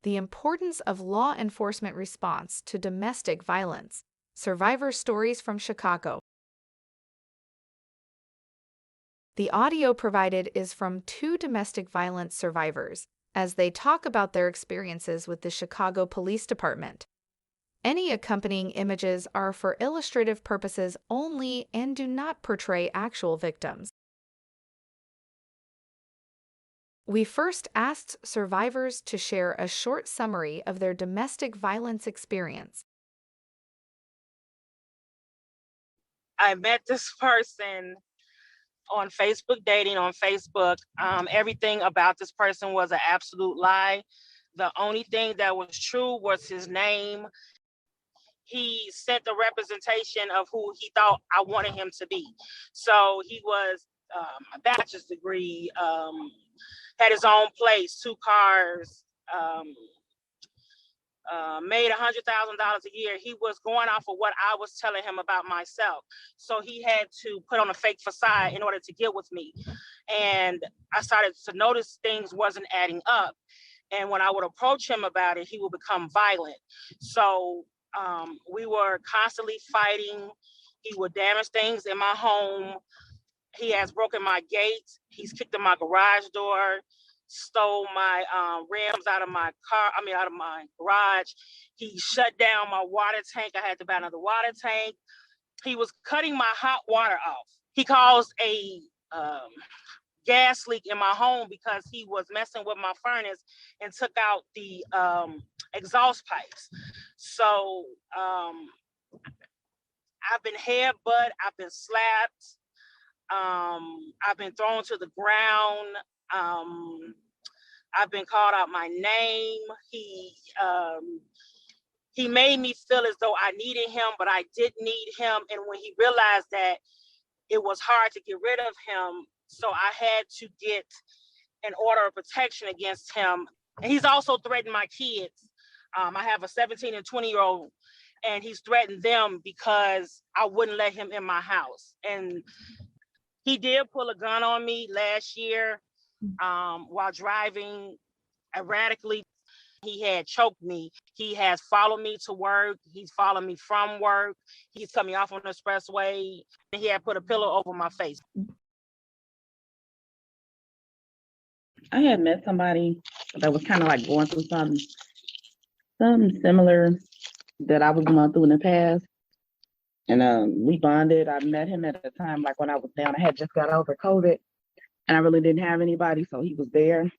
The importance of law enforcement response to domestic violence. Survivor stories from Chicago. The audio provided is from 2 domestic violence survivors, as they talk about their experiences with the Chicago Police Department. Any accompanying images are for illustrative purposes only and do not portray actual victims. We first asked survivors to share a short summary of their domestic violence experience. I met this person on Facebook, dating on Facebook. Everything about this person was an absolute lie. The only thing that was true was his name. He sent the representation of who he thought I wanted him to be. So he was a bachelor's degree, had his own place, 2 cars, made $100,000 a year. He was going off of what I was telling him about myself. So he had to put on a fake facade in order to get with me. And I started to notice things wasn't adding up. And when I would approach him about it, he would become violent. So we were constantly fighting. He would damage things in my home. He has broken my gate. He's kicked in my garage door, stole my rims out of my garage. He shut down my water tank. I had to buy another water tank. He was cutting my hot water off. He caused a gas leak in my home because he was messing with my furnace and took out the exhaust pipes. So I've been headbutt, I've been slapped, I've been thrown to the ground. I've been called out my name. He made me feel as though I needed him, but I didn't need him. And when he realized that it was hard to get rid of him, so I had to get an order of protection against him. And he's also threatened my kids. I have a 17 and 20-year-old, and he's threatened them because I wouldn't let him in my house. And he did pull a gun on me last year while driving erratically. He had choked me. He has followed me to work. He's followed me from work. He's cut me off on the expressway. He had put a pillow over my face. I had met somebody that was kind of like going through something similar that I was going through in the past. And we bonded. I met him at a time like when I was down. I had just got over COVID and I really didn't have anybody, so he was there.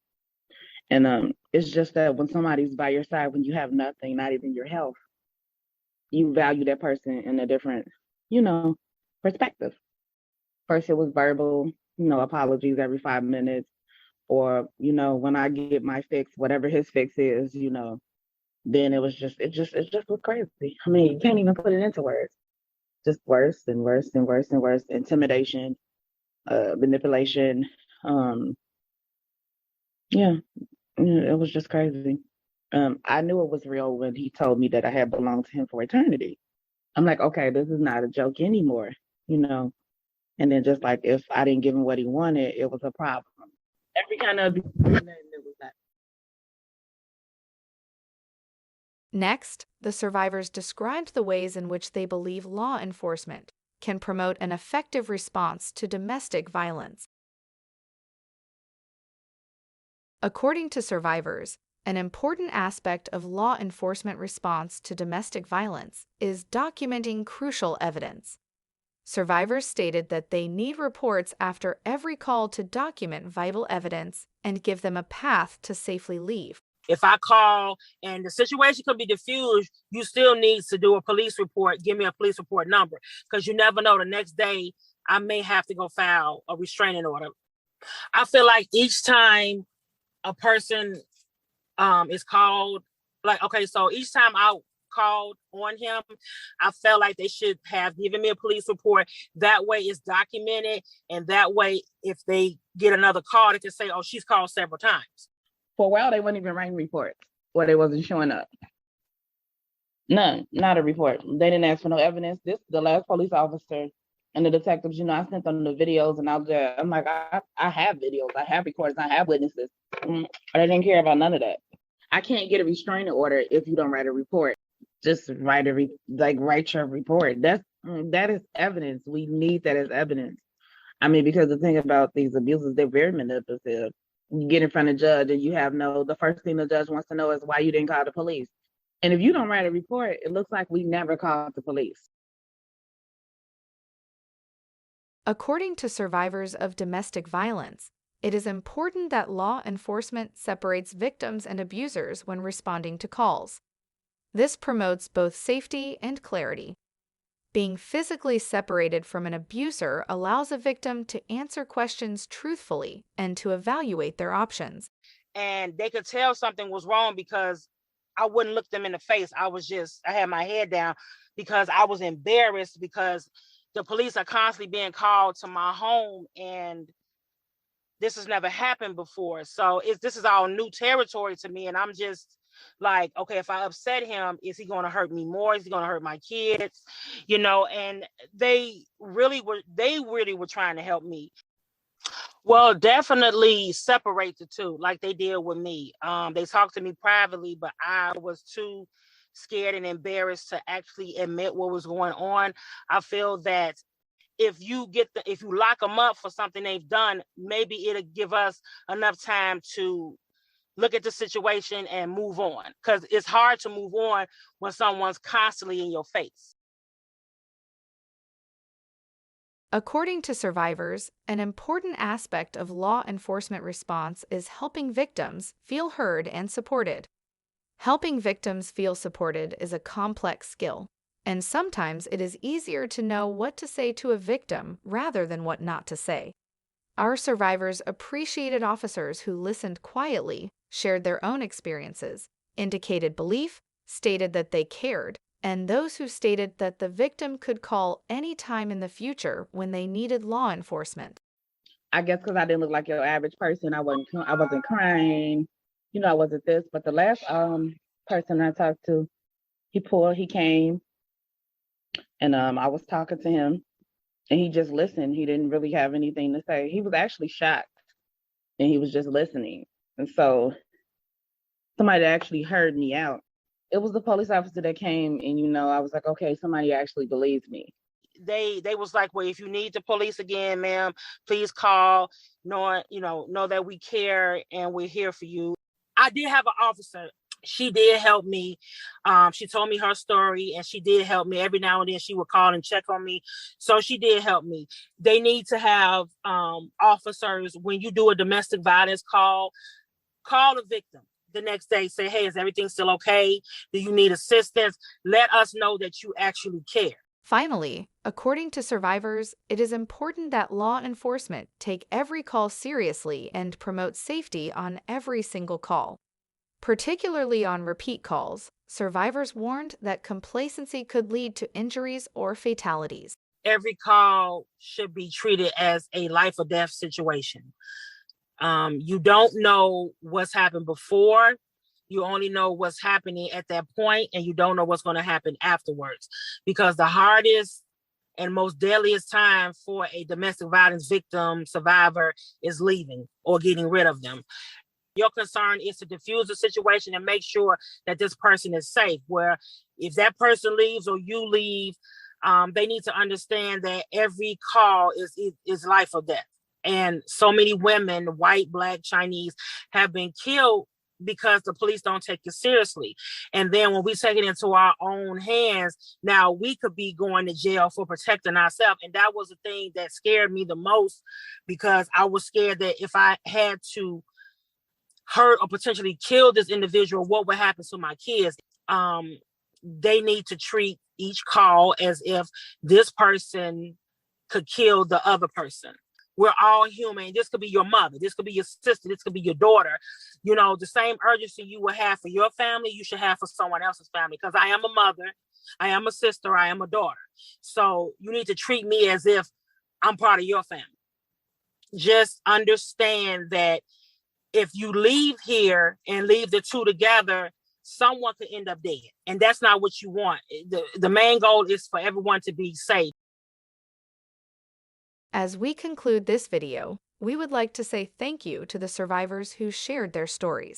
And it's just that when somebody's by your side, when you have nothing, not even your health, you value that person in a different, perspective. First, it was verbal, apologies every 5 minutes. Or, when I get my fix, whatever his fix is, then it just was crazy. I mean, you can't even put it into words. Just worse and worse and worse and worse. Intimidation, manipulation. It was just crazy. I knew it was real when he told me that I had belonged to him for eternity. I'm like, okay, this is not a joke anymore, And then just like if I didn't give him what he wanted, it was a problem. Every kind of abuse, it was that. Next, the survivors described the ways in which they believe law enforcement can promote an effective response to domestic violence. According to survivors, an important aspect of law enforcement response to domestic violence is documenting crucial evidence. Survivors stated that they need reports after every call to document vital evidence and give them a path to safely leave. If I call and the situation could be diffused, you still need to do a police report. Give me a police report number, because you never know, the next day I may have to go file a restraining order. I feel like each time a person is called, so each time I called on him, I felt like they should have given me a police report. That way it's documented, and that way if they get another call, they can say, oh, she's called several times. For a while, they wouldn't even write reports or they wasn't showing up. None, not a report. They didn't ask for no evidence. The last police officer and the detectives, I sent them the videos, and I'm like, I have videos, I have recordings, I have witnesses. They didn't care about none of that. I can't get a restraining order if you don't write a report. Just write your report. That is evidence. We need that as evidence. I mean, because the thing about these abuses, they're very manipulative. You get in front of a judge and the first thing the judge wants to know is why you didn't call the police. And if you don't write a report, it looks like we never called the police. According to survivors of domestic violence, it is important that law enforcement separates victims and abusers when responding to calls. This promotes both safety and clarity. Being physically separated from an abuser allows a victim to answer questions truthfully and to evaluate their options. And they could tell something was wrong because I wouldn't look them in the face. I had my head down because I was embarrassed because the police are constantly being called to my home, and this has never happened before. So this is all new territory to me. And I'm just like, okay, if I upset him, is he going to hurt me more? Is he going to hurt my kids? And they really were trying to help me. Well, definitely separate the two like they did with me. They talked to me privately, but I was too scared and embarrassed to actually admit what was going on. I feel that if you lock them up for something they've done, maybe it'll give us enough time to look at the situation and move on, because it's hard to move on when someone's constantly in your face. According to survivors, an important aspect of law enforcement response is helping victims feel heard and supported. Helping victims feel supported is a complex skill, and sometimes it is easier to know what to say to a victim rather than what not to say. Our survivors appreciated officers who listened quietly, shared their own experiences, indicated belief, stated that they cared, and those who stated that the victim could call any time in the future when they needed law enforcement. I guess because I didn't look like your average person, I wasn't crying, I wasn't this. But the last person I talked to, he came, and I was talking to him, and he just listened. He didn't really have anything to say. He was actually shocked, and he was just listening. And so somebody actually heard me out. It was the police officer that came, and I was like, okay, somebody actually believes me. They was like, well, if you need the police again, ma'am, please call, know that we care and we're here for you. I did have an officer. She did help me. She told me her story, and she did help me. Every now and then she would call and check on me. So she did help me. They need to have officers, when you do a domestic violence call the victim the next day. Say, hey, is everything still okay? Do you need assistance? Let us know that you actually care. Finally, according to survivors, it is important that law enforcement take every call seriously and promote safety on every single call. Particularly on repeat calls, survivors warned that complacency could lead to injuries or fatalities. Every call should be treated as a life or death situation. You don't know what's happened before. You only know what's happening at that point, and you don't know what's going to happen afterwards. Because the hardest and most deadliest time for a domestic violence victim survivor is leaving or getting rid of them. Your concern is to diffuse the situation and make sure that this person is safe. Where if that person leaves or you leave, they need to understand that every call is life or death. And so many women, white, Black, Chinese, have been killed because the police don't take it seriously. And then when we take it into our own hands, now we could be going to jail for protecting ourselves. And that was the thing that scared me the most, because I was scared that if I had to hurt or potentially kill this individual, what would happen to my kids? They need to treat each call as if this person could kill the other person. We're all human. This could be your mother. This could be your sister. This could be your daughter. The same urgency you would have for your family, you should have for someone else's family. Because I am a mother, I am a sister, I am a daughter. So you need to treat me as if I'm part of your family. Just understand that if you leave here and leave the two together, someone could end up dead. And that's not what you want. The main goal is for everyone to be safe. As we conclude this video, we would like to say thank you to the survivors who shared their stories.